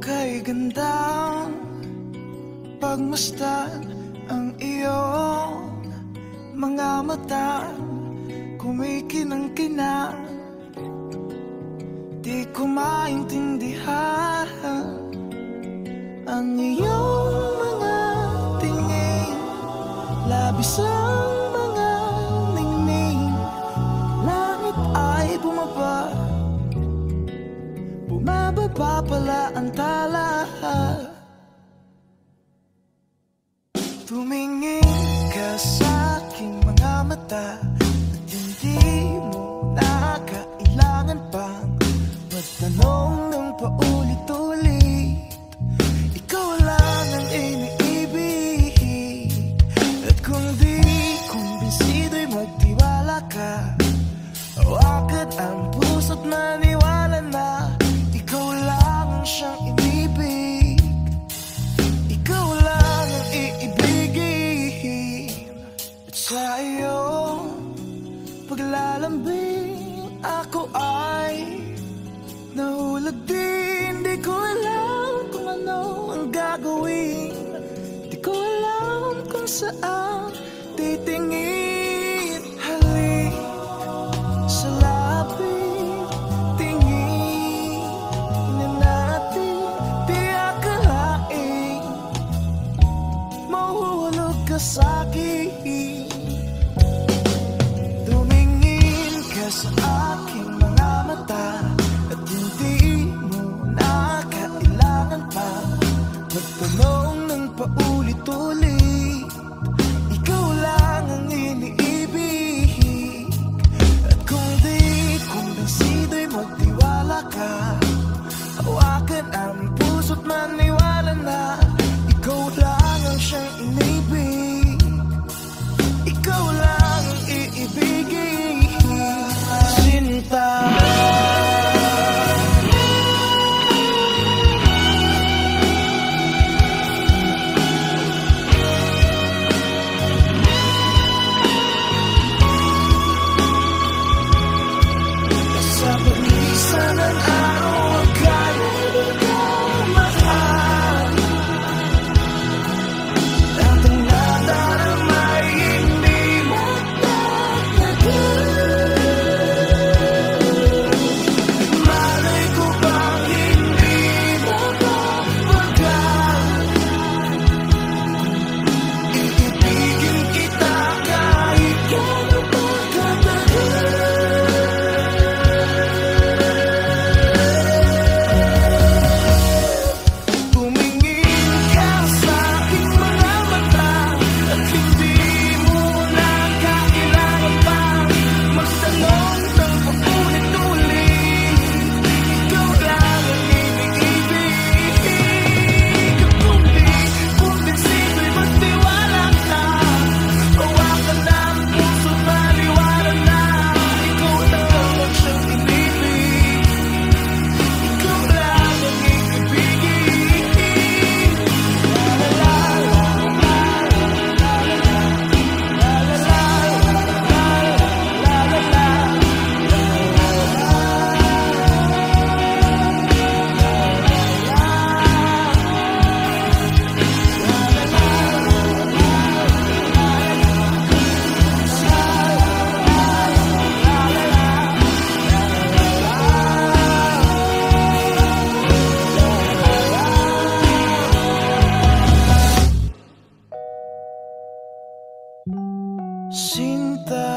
kay gandang pagmasdan ang iyong mga mata, kumikinang-kinang. Di ko maintindihan ang iyong mga tingin, labis ang mga ningning. Langit ay bumaba, bumababa pala ang tala. Tumingin ka sa aking mga mata at hindi mo na kailangan pang magtanong ng paulit-ulit. Ikaw lang ang iniibig, at kung di kumbinsido'y magtiwala ka. Hawakan ang puso't maniwala na ikaw lang ang siyang inibig. Ikaw lang ang iibigin. At sa iyong paglalambing ako ay nahulog din. Di ko alam kung ano ang gagawin, di ko alam kung saan titingin. Halik sa lapit, tingin na natin. Di akalain mahuhulog ka sa'kin. Tumingin ka sa aking mga mata at hindi mo na kailangan pa magtanong ng paulit-ulit. Ikaw lang ang iniibig, at kung di kumbinsido'y magtiwala ka. Hawakan ang puso't maniwala na ikaw lang ang siyang inibig. Ikaw lang ang iibigin. Sinta, sa paglisan ng araw aka'y mahal, at ang nadaramay hindi magtatagal. Malay ko bang hindi mapapagal, iibigin kita kahit gano'n pa katagal. Tumingin ka sa aking mga mata at hindi mo na kailangan pa magtanong ng paulit-ulit. Ikaw lang ang iniibig. At kung di kumbinsido'y magtiwala ka. Hawakan ang puso't maniwala na ikaw lang ang siyang inibig. Ikaw lang ang iibigin. Sinta,